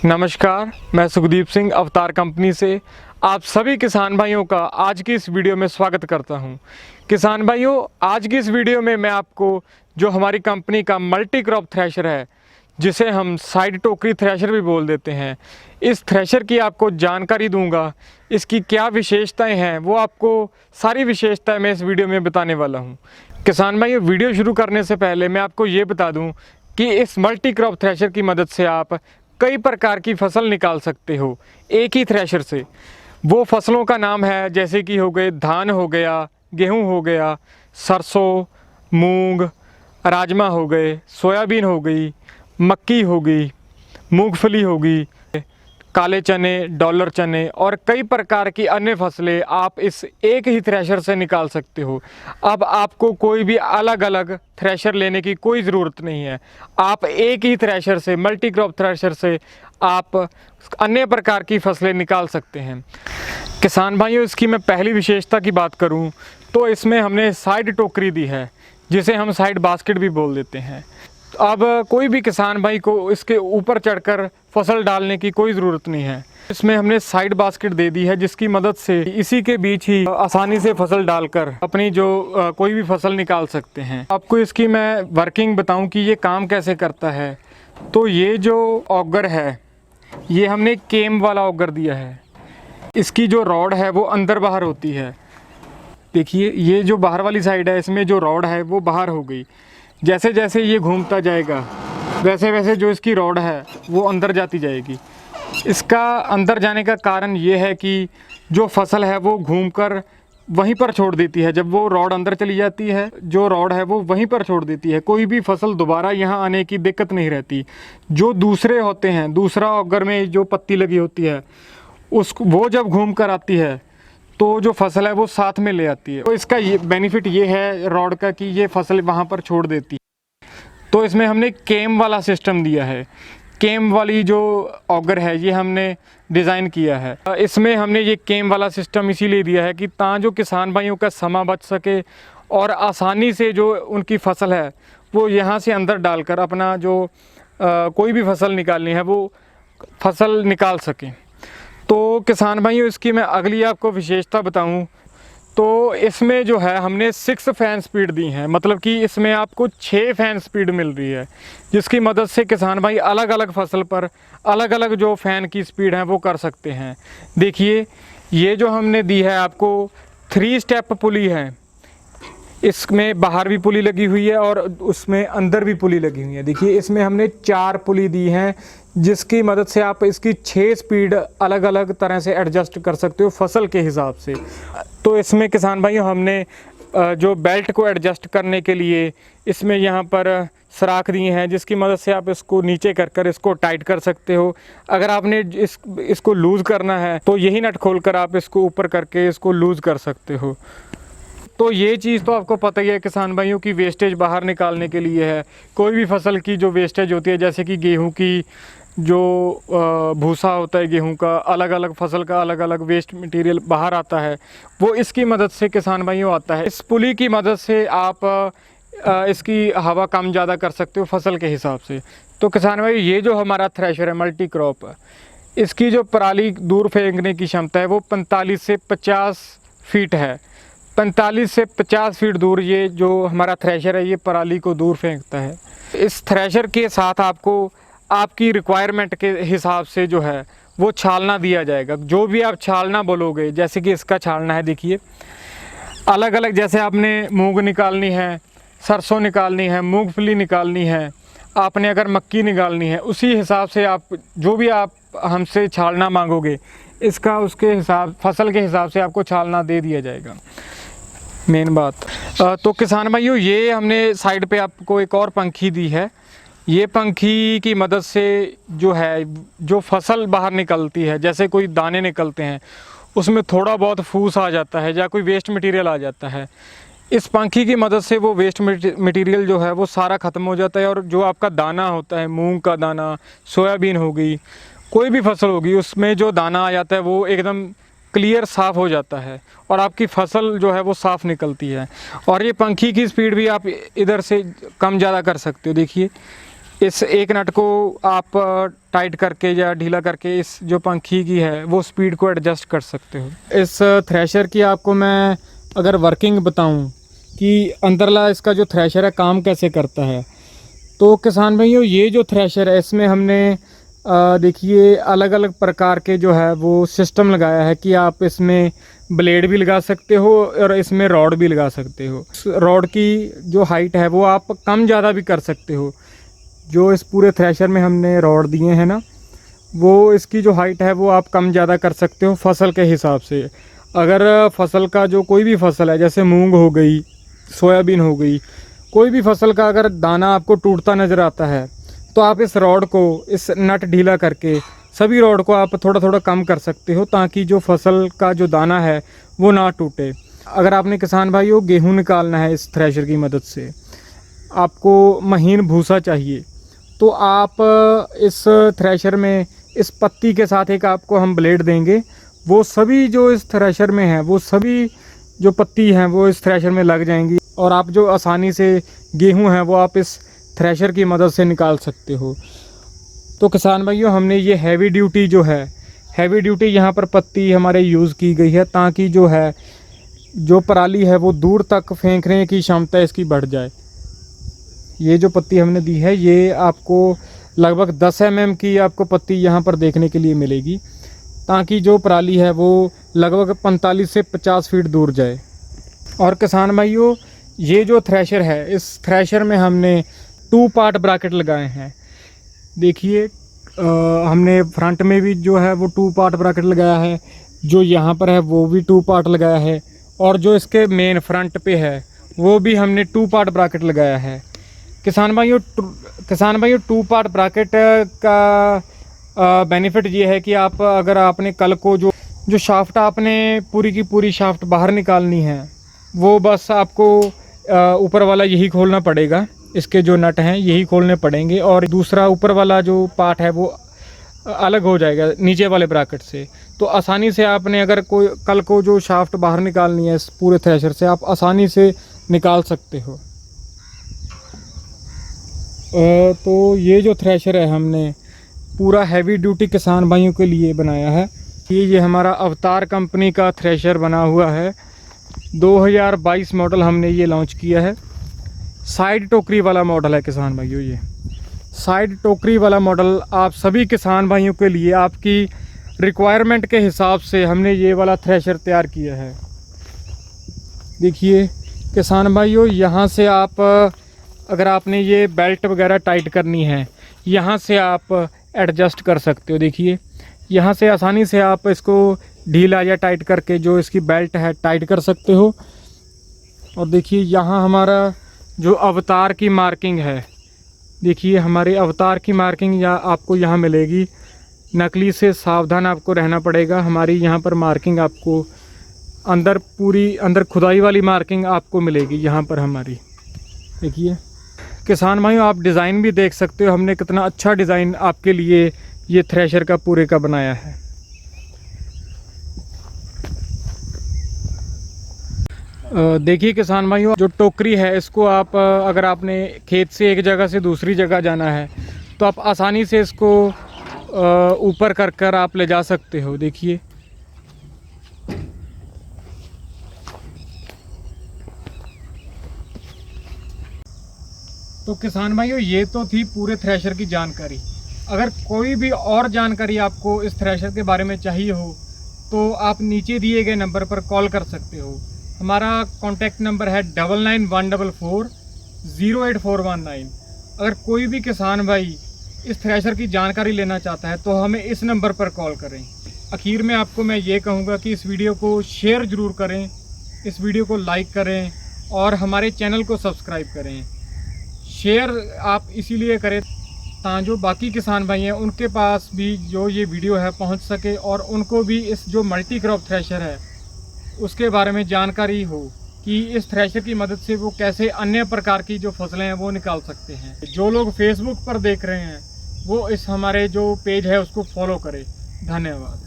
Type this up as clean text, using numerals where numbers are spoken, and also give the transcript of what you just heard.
नमस्कार, मैं सुखदीप सिंह अवतार कंपनी से आप सभी किसान भाइयों का आज की इस वीडियो में स्वागत करता हूं। किसान भाइयों, आज की इस वीडियो में मैं आपको जो हमारी कंपनी का मल्टी क्रॉप थ्रेशर है, जिसे हम साइड टोकरी थ्रेशर भी बोल देते हैं, इस थ्रेशर की आपको जानकारी दूंगा। इसकी क्या विशेषताएं हैं वो आपको सारी विशेषताएं मैं इस वीडियो में बताने वाला हूं। किसान भाइयों, वीडियो शुरू करने से पहले मैं आपको ये बता दूं कि इस मल्टी क्रॉप थ्रेशर की मदद से आप कई प्रकार की फसल निकाल सकते हो एक ही थ्रेशर से। वो फसलों का नाम है जैसे कि हो गए धान हो गया, गेहूं हो गया, सरसों, मूंग, राजमा हो गए, सोयाबीन हो गई, मक्की हो गई, मूंगफली होगी, काले चने, डॉलर चने और कई प्रकार की अन्य फसलें आप इस एक ही थ्रेशर से निकाल सकते हो। अब आपको कोई भी अलग अलग थ्रेशर लेने की कोई ज़रूरत नहीं है। आप एक ही थ्रेशर से, मल्टी क्रॉप थ्रेशर से आप अन्य प्रकार की फसलें निकाल सकते हैं। किसान भाइयों, इसकी मैं पहली विशेषता की बात करूं तो इसमें हमने साइड टोकरी दी है, जिसे हम साइड बास्केट भी बोल देते हैं। अब कोई भी किसान भाई को इसके ऊपर चढ़कर फसल डालने की कोई ज़रूरत नहीं है। इसमें हमने साइड बास्केट दे दी है, जिसकी मदद से इसी के बीच ही आसानी से फसल डालकर अपनी जो कोई भी फसल निकाल सकते हैं। आपको इसकी मैं वर्किंग बताऊं कि ये काम कैसे करता है। तो ये जो ऑगर है, ये हमने केम वाला ऑगर दिया है। इसकी जो रॉड है वो अंदर बाहर होती है। देखिए, ये जो बाहर वाली साइड है, इसमें जो रॉड है वो बाहर हो गई। जैसे जैसे ये घूमता जाएगा वैसे वैसे जो इसकी रॉड है वो अंदर जाती जाएगी। इसका अंदर जाने का कारण ये है कि जो फसल है वो घूमकर वहीं पर छोड़ देती है। जब वो रॉड अंदर चली जाती है, जो रॉड है वो वहीं पर छोड़ देती है। कोई भी फसल दोबारा यहाँ आने की दिक्कत नहीं रहती। जो दूसरे होते हैं, दूसरा ऑगर में जो पत्ती लगी होती है, वो जब घूम कर आती है तो जो फसल है वो साथ में ले आती है। तो इसका ये बेनिफिट ये है रॉड का कि ये फसल वहाँ पर छोड़ देती है। तो इसमें हमने केम वाला सिस्टम दिया है। केम वाली जो ऑगर है ये हमने डिज़ाइन किया है। इसमें हमने ये केम वाला सिस्टम इसीलिए दिया है कि ताकि जो किसान भाइयों का समय बच सके और आसानी से जो उनकी फसल है वो यहाँ से अंदर डालकर अपना जो कोई भी फसल निकालनी है वो फसल निकाल सकें। तो किसान भाइयों, इसकी मैं अगली आपको विशेषता बताऊं तो इसमें जो है हमने 6 फैन स्पीड दी हैं। मतलब कि इसमें आपको 6 फैन स्पीड मिल रही है, जिसकी मदद से किसान भाई अलग अलग फसल पर अलग अलग जो फ़ैन की स्पीड है वो कर सकते हैं। देखिए, ये जो हमने दी है आपको 3 स्टेप पुली है। इसमें बाहर भी पुली लगी हुई है और उसमें अंदर भी पुली लगी हुई है। देखिए, इसमें हमने 4 पुली दी हैं, जिसकी मदद से आप इसकी 6 स्पीड अलग अलग तरह से एडजस्ट कर सकते हो फसल के हिसाब से। तो इसमें किसान भाइयों हमने जो बेल्ट को एडजस्ट करने के लिए इसमें यहाँ पर सुराख दिए हैं, जिसकी मदद से आप इसको नीचे कर इसको टाइट कर सकते हो। अगर आपने इसको लूज़ करना है तो यही नट खोल कर आप इसको ऊपर करके इसको लूज़ कर सकते हो। तो ये चीज़ तो आपको पता ही है किसान भाइयों की, वेस्टेज बाहर निकालने के लिए है। कोई भी फसल की जो वेस्टेज होती है, जैसे कि गेहूं की जो भूसा होता है गेहूं का, अलग अलग फसल का अलग अलग वेस्ट मटेरियल बाहर आता है, वो इसकी मदद से किसान भाइयों आता है। इस पुली की मदद से आप इसकी हवा कम ज़्यादा कर सकते हो फसल के हिसाब से। तो किसान भाई, ये जो हमारा थ्रेशर है मल्टी क्रॉप, इसकी जो पराली दूर फेंकने की क्षमता है वो 45 से 50 फीट है। 45 से 50 फीट दूर ये जो हमारा थ्रेशर है ये पराली को दूर फेंकता है। इस थ्रेशर के साथ आपको आपकी रिक्वायरमेंट के हिसाब से जो है वो छालना दिया जाएगा। जो भी आप छालना बोलोगे, जैसे कि इसका छालना है, देखिए अलग अलग, जैसे आपने मूंग निकालनी है, सरसों निकालनी है, मूंगफली निकालनी है, आपने अगर मक्की निकालनी है, उसी हिसाब से आप जो भी आप हमसे छालना मांगोगे, इसका उसके हिसाब फसल के हिसाब से आपको छालना दे दिया जाएगा। मेन बात तो किसान भाइयों, ये हमने साइड पे आपको एक और पंखी दी है। ये पंखी की मदद से जो है जो फसल बाहर निकलती है, जैसे कोई दाने निकलते हैं उसमें थोड़ा बहुत फूस आ जाता है या कोई वेस्ट मटेरियल आ जाता है, इस पंखी की मदद से वो वेस्ट मटेरियल जो है वो सारा ख़त्म हो जाता है। और जो आपका दाना होता है, मूंग का दाना, सोयाबीन हो गई, कोई भी फसल होगी, उसमें जो दाना आ जाता है वो एकदम क्लियर साफ़ हो जाता है और आपकी फसल जो है वो साफ़ निकलती है। और ये पंखी की स्पीड भी आप इधर से कम ज़्यादा कर सकते हो। देखिए, इस एक नट को आप टाइट करके या ढीला करके इस जो पंखी की है वो स्पीड को एडजस्ट कर सकते हो। इस थ्रेशर की आपको मैं अगर वर्किंग बताऊं कि अंदरला इसका जो थ्रेशर है काम कैसे करता है, तो किसान भाइयों ये जो थ्रेशर है इसमें हमने देखिए अलग अलग प्रकार के जो है वो सिस्टम लगाया है कि आप इसमें ब्लेड भी लगा सकते हो और इसमें रॉड भी लगा सकते हो। रॉड की जो हाइट है वो आप कम ज़्यादा भी कर सकते हो। जो इस पूरे थ्रेशर में हमने रॉड दिए हैं ना, वो इसकी जो हाइट है वो आप कम ज़्यादा कर सकते हो फसल के हिसाब से। अगर फसल का जो कोई भी फसल है, जैसे मूंग हो गई, सोयाबीन हो गई, कोई भी फसल का अगर दाना आपको टूटता नज़र आता है तो आप इस रॉड को, इस नट ढीला करके सभी रॉड को आप थोड़ा थोड़ा कम कर सकते हो, ताकि जो फसल का जो दाना है वो ना टूटे। अगर आपने किसान भाइयों गेहूँ निकालना है इस थ्रेशर की मदद से, आपको महीन भूसा चाहिए, तो आप इस थ्रेशर में इस पत्ती के साथ एक आपको हम ब्लेड देंगे। वो सभी जो इस थ्रेशर में हैं वो सभी जो पत्ती हैं वो इस थ्रेशर में लग जाएंगी और आप जो आसानी से गेहूं हैं वो आप इस थ्रेशर की मदद से निकाल सकते हो। तो किसान भाइयों हमने ये हैवी ड्यूटी जो है, हैवी ड्यूटी यहाँ पर पत्ती हमारे यूज़ की गई है, ताकि जो है जो पराली है वो दूर तक फेंकने की क्षमता इसकी बढ़ जाए। ये जो पत्ती हमने दी है ये आपको लगभग 10 mm की आपको पत्ती यहाँ पर देखने के लिए मिलेगी, ताकि जो पराली है वो लगभग 45 से 50 फीट दूर जाए। और किसान भाइयों ये जो थ्रेशर है, इस थ्रेशर में हमने 2 पार्ट ब्रैकेट लगाए हैं। देखिए हमने फ्रंट में भी जो है वो 2 पार्ट ब्रैकेट लगाया है, जो यहाँ पर है वो भी 2 पार्ट लगाया है, और जो इसके मेन फ्रंट पे है वो भी हमने 2 पार्ट ब्रैकेट लगाया है। किसान भाइयों 2 पार्ट ब्रैकेट का बेनिफिट ये है कि आप अगर आपने कल को जो शाफ्ट आपने पूरी की पूरी शाफ्ट बाहर निकालनी है, वो बस आपको ऊपर वाला यही खोलना पड़ेगा, इसके जो नट हैं यही खोलने पड़ेंगे, और दूसरा ऊपर वाला जो पार्ट है वो अलग हो जाएगा नीचे वाले ब्रैकेट से। तो आसानी से आपने अगर कोई कल को जो शाफ्ट बाहर निकालनी है इस पूरे थ्रेशर से, आप आसानी से निकाल सकते हो। तो ये जो थ्रेशर है हमने पूरा हैवी ड्यूटी किसान भाइयों के लिए बनाया है। ये हमारा अवतार कंपनी का थ्रेशर बना हुआ है। 2022 मॉडल हमने ये लॉन्च किया है। साइड टोकरी वाला मॉडल है किसान भाइयों। ये साइड टोकरी वाला मॉडल आप सभी किसान भाइयों के लिए आपकी रिक्वायरमेंट के हिसाब से हमने ये वाला थ्रेशर तैयार किया है। देखिए किसान भाइयों, यहाँ से आप अगर आपने ये बेल्ट वगैरह टाइट करनी है, यहाँ से आप एडजस्ट कर सकते हो। देखिए यहाँ से आसानी से आप इसको ढीला या टाइट करके जो इसकी बेल्ट है टाइट कर सकते हो। और देखिए यहाँ हमारा जो अवतार की मार्किंग है, देखिए हमारे अवतार की मार्किंग आपको यहाँ मिलेगी। नकली से सावधान आपको रहना पड़ेगा। हमारी यहाँ पर मार्किंग आपको अंदर खुदाई वाली मार्किंग आपको मिलेगी यहाँ पर हमारी। देखिए किसान भाइयों, आप डिज़ाइन भी देख सकते हो हमने कितना अच्छा डिज़ाइन आपके लिए ये थ्रेशर का पूरे का बनाया है। देखिए किसान भाइयों, जो टोकरी है इसको आप अगर आपने खेत से एक जगह से दूसरी जगह जाना है तो आप आसानी से इसको ऊपर कर आप ले जा सकते हो। देखिए तो किसान भाइयों, ये तो थी पूरे थ्रेशर की जानकारी। अगर कोई भी और जानकारी आपको इस थ्रेशर के बारे में चाहिए हो तो आप नीचे दिए गए नंबर पर कॉल कर सकते हो। हमारा कॉन्टैक्ट नंबर है 9914408419। अगर कोई भी किसान भाई इस थ्रेशर की जानकारी लेना चाहता है तो हमें इस नंबर पर कॉल करें। आखिर में आपको मैं ये कहूँगा कि इस वीडियो को शेयर ज़रूर करें, इस वीडियो को लाइक करें और हमारे चैनल को सब्सक्राइब करें। शेयर आप इसीलिए करें ताकि जो बाकी किसान भाई हैं उनके पास भी जो ये वीडियो है पहुंच सके और उनको भी इस जो मल्टी क्रॉप थ्रेशर है उसके बारे में जानकारी हो कि इस थ्रेशर की मदद से वो कैसे अन्य प्रकार की जो फसलें हैं वो निकाल सकते हैं। जो लोग फेसबुक पर देख रहे हैं वो इस हमारे जो पेज है उसको फॉलो करें। धन्यवाद।